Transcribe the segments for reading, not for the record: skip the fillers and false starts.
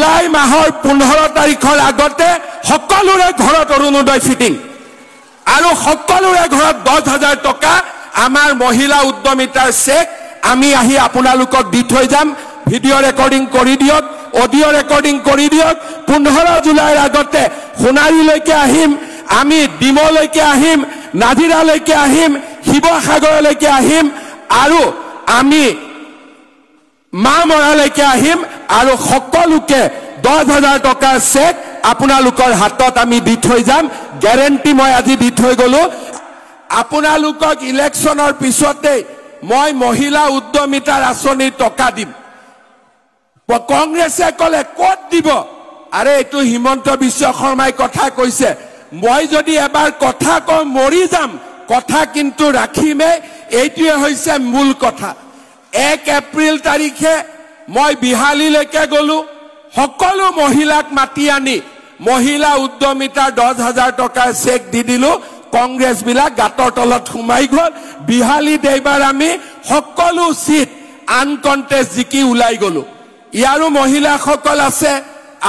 July মাহৰ 15 তাৰিখৰ আগতে সকলোৰে ঘৰত অৰুণোদয় ফিটিং আৰু সকলোৰে ঘৰত 10,000 টকা আমাৰ মহিলা উদ্যমিতাৰ চেক আমি আহি আপোনালোকক দি থৈ যাম ভিডিও ৰেকৰ্ডিং কৰি দিয়ক অডিও ৰেকৰ্ডিং কৰি দিয়ক 15 জুলাইৰ আগতে সোণাৰীলৈকে আহিম আমি ডিমলৈকে আহিম নাজিৰালৈকে আহিম শিৱসাগৰলৈকে আহিম আৰু আমি মামৰালৈকে আহিম আৰু সকলোকে 10,000 টকাৰ চেক আপোনালোকৰ হাতত আমি দি থৈ যাম গ্যাৰান্টি মই আজি দি থৈ গলো আপোনালোকক ইলেকশ্যনৰ পিছতে মই মহিলা উদ্যমিতাৰ আঁচনিৰ টকা দিম কংগ্ৰেছে কলে ক'ত দিব আৰে এটো হিমন্ত বিশ্ব শৰ্মাই কথা কৈছে মই যদি এবাৰ কথা কম মৰি যাম কথা কিন্তু ৰাখিমে এইটোৱে হৈছে মূল কথা 1 এপ্ৰিল তাৰিখে মই বিহালীলৈকে গলো সকলো মহিলাক মাতি আনি মহিলা উদ্যমিতাৰ 10,000 টকাৰ চেক দি দিলো কংগ্ৰেছ বিলাক গাতৰ তলত সোমাই গল বিহালী দেইবাৰ আমি সকলো সিট আনকন্টেষ্ট জিকি উলাই গলো ইয়াৰো মহিলা সকল আছে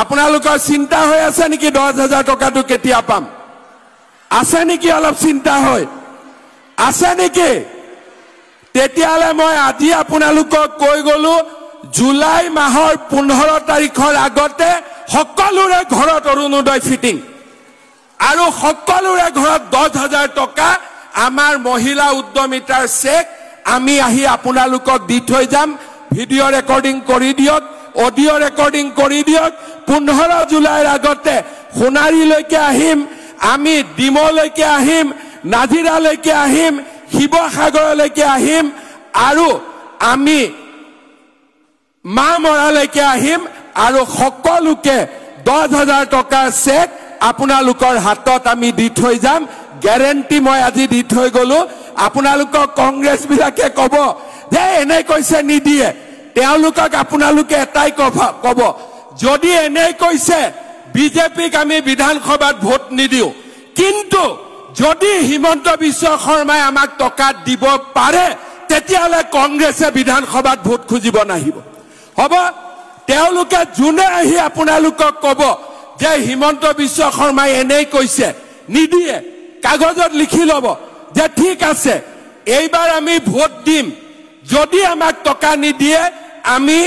আপোনালোকৰ চিন্তা হৈ আছে নেকি 10,000 টকাটো কেতিয়া পাম আছে নেকি অলপ চিন্তা হয় আছে নেকি তেতিয়ালে মই আজি আপোনালোকক কৈ গলো জুলাই মাহৰ 15 তাৰিখৰ আগতে সকলোৰে ঘৰত অৰুণোদয় ফিটিং আৰু সকলোৰে ঘৰত 10,000 টকা আমাৰ মহিলা উদ্যমিতাৰ চেক আমি আহি আপোনালোকক দি থৈ যাম ভিডিও ৰেকৰ্ডিং কৰি দিয়ক অডিও ৰেকৰ্ডিং কৰি দিয়ক 15 জুলাইৰ আগতে সোণাৰীলৈকে আহিম আমি ডিমলৈকে আহিম নাজিৰালৈকে আহিম শিৱসাগৰলৈকে আহিম আৰু আমি মামৰালৈকে আহিম আৰু সকলোকে 10,000 টকাৰ চেক আপোনালোকৰ হাতত আমি দি থৈ যাম গ্যাৰান্টি মই আজি দি থৈ গলো আপোনালোকক কংগ্ৰেছ বিলাকে কব যে এনে কৈছে নিদিয়ে তেওঁলোকক আপোনালোকে এটাই কব যদি এনে কৈছে বিজেপিক আমি বিধানসভাত ভোট নিদিও কিন্তু যদি হিমন্ত বিশ্ব শৰ্মাই আমাক টকা দিব পাৰে তেতিয়ালে কংগ্ৰেছে বিধানসভাত ভোট খুজিব নাহিব হ'ব তেওঁলোকে জুনে আহি আপোনালোকক কব যে হিমন্ত বিশ্ব শৰ্মাই এনেই কৈছে নিদিয়ে কাগজত লিখি লব যে ঠিক আছে এইবাৰ আমি ভোট দিম যদি আমাক টকা নিদিয়ে আমি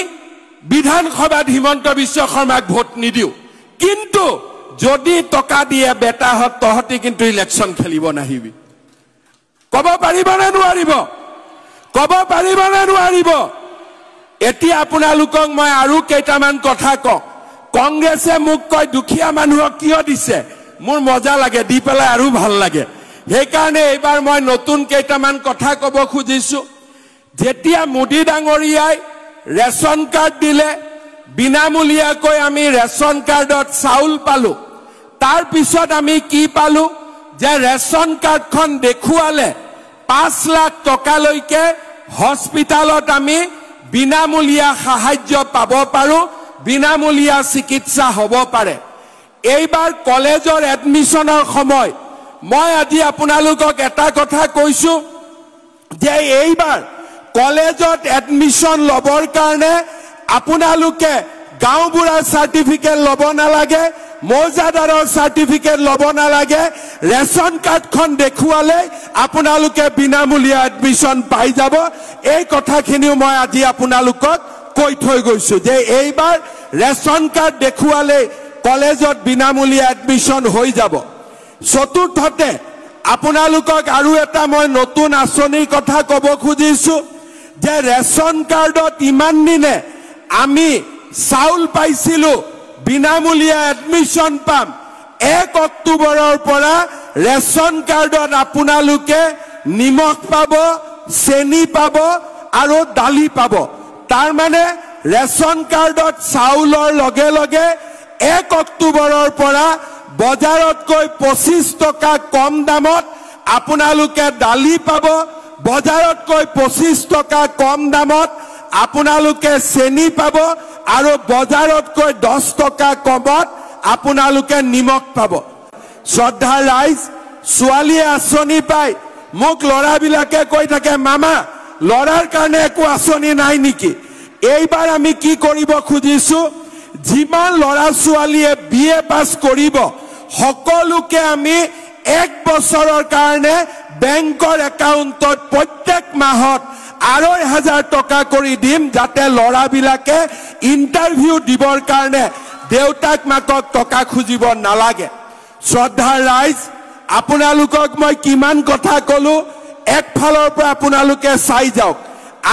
বিধানসভাত হিমন্ত বিশ্ব শৰ্মাক ভোট নিদিও কিন্তু যদি টকা দিয়ে বেটাহত তহতি কিন্তু ইলেকশন খেলিব নাহিবি কব পাৰিবনে নোৱাৰিব কব পাৰিবনে নোৱাৰিব এতিয়া আপোনালোকক মই আৰু কেইটামান কথা কওঁ কংগ্ৰেছে মোক কয় দুখীয়া মানুহক কিয় দিছে মোৰ মজা লাগে দি পেলাই আৰু ভাল লাগে সেইকাৰণে এইবাৰ মই নতুন কেইটামান কথা কব খুজিছো যেতিয়া মোদী ডাঙৰীয়াই ৰেশন কাৰ্ড দিলে বিনামূলীয়াকৈ আমি ৰেশন কাৰ্ডত চাউল পালো তাৰ পিছত আমি কি পালো যে ৰেশন কাৰ্ডখন দেখুৱালে 5 লাখ টকালৈকে হস্পিটালত আমি বিনামূলীয়া সাহায্য পাব পাৰো বিনামূলীয়া চিকিৎসা হ'ব পাৰে এইবাৰ কলেজৰ এডমিশনৰ সময় মই আজি আপোনালোকক এটা কথা কৈছো যে এইবাৰ কলেজত এডমিশন লবৰ কাৰণে আপোনালোকে গাঁওবুঢ়াৰ সাৰ্টিফিকেট লব নালাগে মৌজাদাৰৰ সাৰ্টিফিকেট লব নালাগে ৰেশন কাৰ্ডখন দেখুৱালে আপোনালোকে বিনামূলীয়া এডমিশন পাই যাব এই কথাখিনিও মই আজি আপোনালোকক কৈ থৈ গৈছো যে এইবাৰ ৰেশন কাৰ্ড দেখুৱালে কলেজত বিনামূলীয়া এডমিশন হৈ যাব চতুৰ্থতে আপোনালোকক আৰু এটা মই নতুন আঁচনিৰ কথা কব খুজিছো যে ৰেশন কাৰ্ডত ইমান দিনে আমি চাউল পাইছিলো বিনামূলীয়া এডমিশন পাম 1 অক্টোবৰৰ পৰা ৰেশন কাৰ্ডত আপোনালোকে নিমখ পাব চেনি পাব আৰু দালি পাব তাৰ মানে ৰেশন কাৰ্ডত চাউলৰ লগে লগে 1 অক্টোবৰৰ পৰা বজাৰতকৈ 25 টকা কম দামত আপোনালোকে দালি পাব বজাৰতকৈ 25 টকা কম দামত আপোনালোকে চেনি পাব আৰু বজাৰতকৈ 10 টকা কমত আপোনালোকে নিমখ পাব শ্ৰদ্ধা ৰাইজ ছোৱালীয়ে আঁচনি পাই মোক লৰাবিলাকে কৈ থাকে মামা লৰাৰ কাৰণে একো আঁচনি নাই নেকি এইবাৰ আমি কি কৰিব খুজিছো যিমান ল'ৰা ছোৱালীয়ে BA পাছ কৰিব সকলোকে আমি 1 বছৰৰ কাৰণে বেংকৰ একাউণ্টত প্ৰত্যেক মাহত 2,500 টকা কৰি দিম যাতে ল'ৰাবিলাকে ইন্টাৰভিউ দিবৰ কাৰণে দেউতাক মাকক টকা খুজিব নালাগে শ্ৰদ্ধাৰ ৰাইজ আপোনালোকক মই কিমান কথা কলো একফালৰ পৰা আপোনালোকে চাই যাওক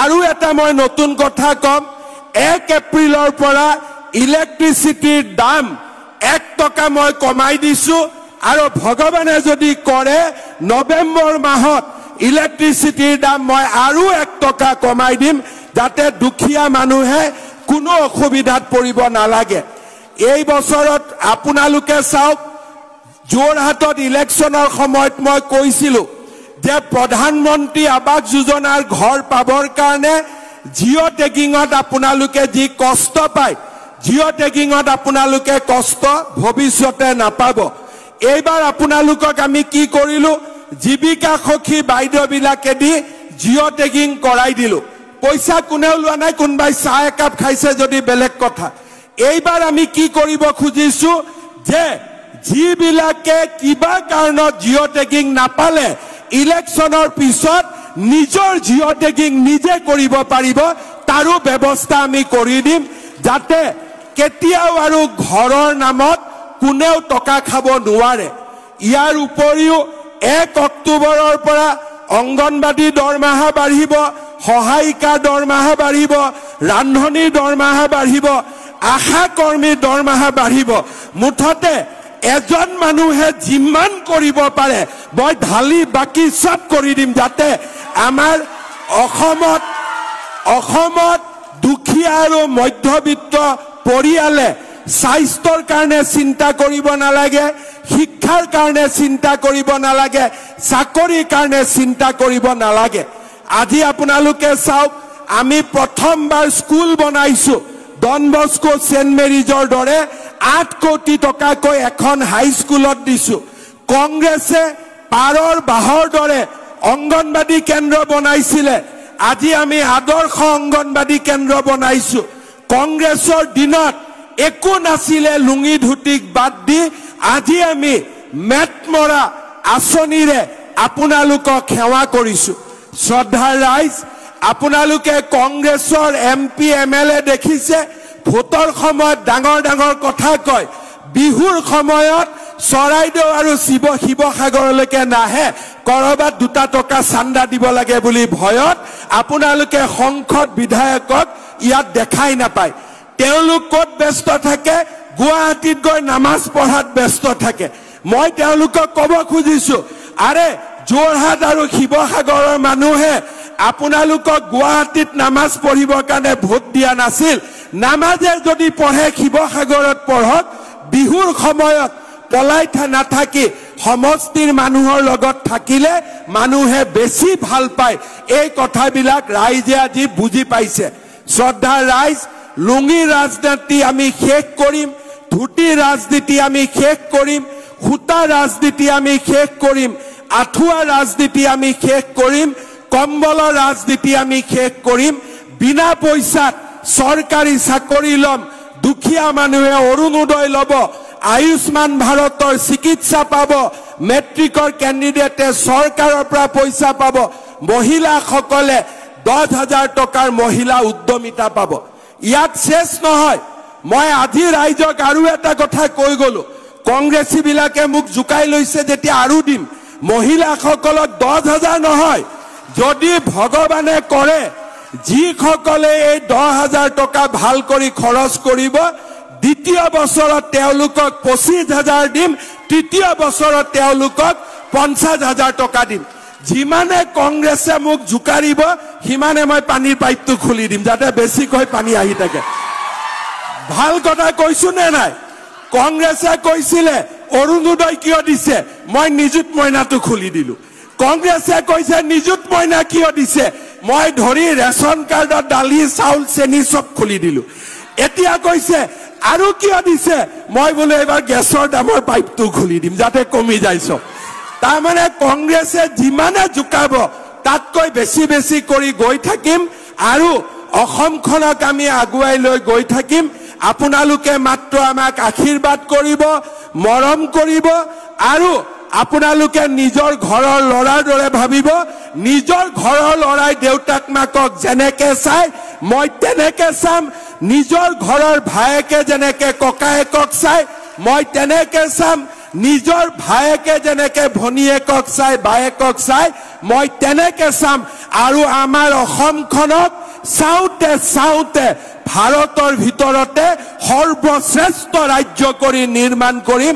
আৰু এটা মই নতুন কথা কম 1 এপ্ৰিলৰ পৰা ইলেক্ট্ৰিচিটিৰ দাম 1 টকা মই কমাই দিছো আৰু ভগৱানে যদি কৰে নৱেম্বৰ মাহত ইলেক্ট্ৰিচিটিৰ দাম মই আৰু 1 টকা কমাই দিম যাতে দুখীয়া মানুহে কোনো অসুবিধাত পৰিব নালাগে এই বছৰত আপোনালোকে চাওক যোৰহাটত ইলেকশ্যনৰ সময়ত মই কৈছিলো যে প্ৰধানমন্ত্ৰী আৱাস যোজনাৰ ঘৰ পাবৰ কাৰণে জিঅ' টেগিঙত আপোনালোকে যি কষ্ট পায় জিঅ' টেগিঙত আপোনালোকে কষ্ট ভৱিষ্যতে নাপাব এইবাৰ আপোনালোকক আমি কি কৰিলো জীৱিকা সখী বাইদেউবিলাকে দি জিঅ' টেগিং কৰাই দিলো পইচা কোনেও লোৱা নাই কোনবাই চাহ একাপ খাইছে যদি বেলেগ কথা এইবাৰ আমি কি কৰিব খুজিছো যে যিবিলাকে কিবা কাৰণত জিঅ' টেগিং নাপালে ইলেকশ্যনৰ পিছত নিজৰ জিঅ' টেগিং নিজে কৰিব পাৰিব তাৰো ব্যৱস্থা আমি কৰি দিম যাতে কেতিয়াও আৰু ঘৰৰ নামত কোনেও টকা খাব নোৱাৰে ইয়াৰ উপৰিও 1 অক্টোবৰৰ পৰা অংগনবাদী দৰমহা বাঢ়িব সহায়িকা দৰমহা বাঢ়িব ৰান্ধনী দৰমহা বাঢ়িব আশা কৰ্মী দৰমহা বাঢ়িব মুঠতে এজন মানুহে যিমান কৰিব পাৰে মই ঢালি বাকি সব কৰি দিম যাতে আমাৰ অসমত দুখীয়া আৰু মধ্যবিত্ত পৰিয়ালে স্বাস্থ্যৰ কাৰণে চিন্তা কৰিব নালাগে শিক্ষাৰ কাৰণে চিন্তা কৰিব নালাগে চাকৰিৰ কাৰণে চিন্তা কৰিব নালাগে আজি আপোনালোকে চাওক আমি প্ৰথমবাৰ স্কুল বনাইছো ডন বস্কো সেন্ট মেৰিজৰ দৰে 8 কোটি টকাকৈ এখন হাই স্কুলত দিছো কংগ্ৰেছে পাৰৰ বাহৰ দৰে অংগনবাদী কেন্দ্ৰ বনাইছিলে আজি আমি আদৰ্শ অংগনবাদী কেন্দ্ৰ বনাইছো কংগ্ৰেছৰ দিনত একো নাছিলে লুঙি ধুতিক বাদ দি আজি আমি মেটমৰা আঁচনিৰে আপোনালোকক সেৱা কৰিছো শ্ৰদ্ধাৰ ৰাইজ আপোনালোকে কংগ্ৰেছৰ MP MLA দেখিছে ভোটৰ সময়ত ডাঙৰ ডাঙৰ কথা কয় বিহুৰ সময়ত চৰাইদেউ আৰু শিৱসাগৰলৈকে নাহে কৰবাত 2 টকা চান্দা দিব লাগে বুলি ভয়ত আপোনালোকে সংসদ বিধায়কক ইয়াত দেখাই নাপায় তেওঁলোক ক'ত ব্যস্ত থাকে গুৱাহাটীত গৈ নামাজ পঢ়াত ব্যস্ত থাকে মই তেওঁলোকক ক'ব খুজিছো আৰে যোৰহাট আৰু শিৱসাগৰৰ মানুহে আপোনালোকক গুৱাহাটীত নামাজ পঢ়িবৰ কাৰণে ভোট দিয়া নাছিল নামাজে যদি পঢ়ে শিৱসাগৰত পঢ়ক বিহুৰ সময়ত পলাই নাথাকি সমষ্টিৰ মানুহৰ লগত থাকিলে মানুহে বেছি ভাল পায় এই কথাবিলাক ৰাইজে আজি বুজি পাইছে শ্ৰদ্ধাৰ ৰাইজ লুঙি ৰাজনীতি আমি শেষ কৰিম ধুতি ৰাজনীতি আমি শেষ কৰিম খুটা ৰাজনীতি আমি শেষ কৰিম আঠুৱা ৰাজনীতি আমি শেষ কৰিম কম্বলৰ ৰাজনীতি আমি শেষ কৰিম বিনা পইচাত চৰকাৰী চাকৰি লম দুখীয়া মানুহে অৰুণোদয় ল'ব আয়ুষ্মান ভাৰতৰ চিকিৎসা পাব মেট্ৰিকৰ কেণ্ডিডেটে চৰকাৰৰ পৰা পইচা পাব মহিলাসকলে 10,000 টকাৰ মহিলা উদ্যমিতা পাব ইয়াত শেষ নহয় মই আজি ৰাইজক আৰু এটা কথা কৈ গলো কংগ্ৰেছী বিলাকে মোক জুকাই লৈছে যেতিয়া আৰু দিম মহিলাসকলক 10,000 নহয় যদি ভগৱানে কৰে যিসকলে এই 10,000 টকা ভাল কৰি খৰচ কৰিব দ্বিতীয় বছৰত তেওঁলোকক 25,000 দিম তৃতীয় বছৰত তেওঁলোকক 50,000 টকা দিম যিমানে কংগ্ৰেছে মোক জুকাৰিব সিমানে মই পানীৰ পাইপটো খুলি দিম যাতে বেছিকৈ পানী আহি থাকে ভাল কথা কৈছো নে নাই কংগ্ৰেছে কৈছিলে অৰুণোদয় কিয় দিছে মই নিযুত মইনাটো খুলি দিলো কংগ্ৰেছে কৈছে নিযুত মইনা কিয় দিছে মই ধৰি ৰেশন কাৰ্ডত দালি চাউল চেনি সব খুলি দিলো এতিয়া কৈছে আৰু কিয় দিছে মই বলে এবাৰ গেছৰ দামৰ পাইপটো খুলি দিম যাতে কমি যায় সব তাৰ মানে কংগ্ৰেছে যিমানে জুকাব তাতকৈ বেছি বেছি কৰি গৈ থাকিম আৰু অসমখনক আমি আগুৱাই লৈ গৈ থাকিম আপোনালোকে মাত্ৰ আমাক আশীৰ্বাদ কৰিব, মৰম কৰিব আৰু আপোনালোকে নিজৰ ঘৰৰ ল'ৰাৰ দৰে ভাবিব। নিজৰ ঘৰৰ ল'ৰাই দেউতাক মাকক যেনেকে চাই মই তেনেকে চাম, নিজৰ ঘৰৰ ভায়েকে যেনেকে ককায়েকক চাই মই তেনেকে চাম, নিজৰ ভায়েকে যেনেকে ভনীয়েকক চাই বায়েকক চাই মই তেনেকে চাম আৰু আমাৰ অসমখনক চাওঁতে চাওঁতে ভাৰতৰ ভিতৰতে সৰ্বশ্ৰেষ্ঠ ৰাজ্য কৰি নিৰ্মাণ কৰিম।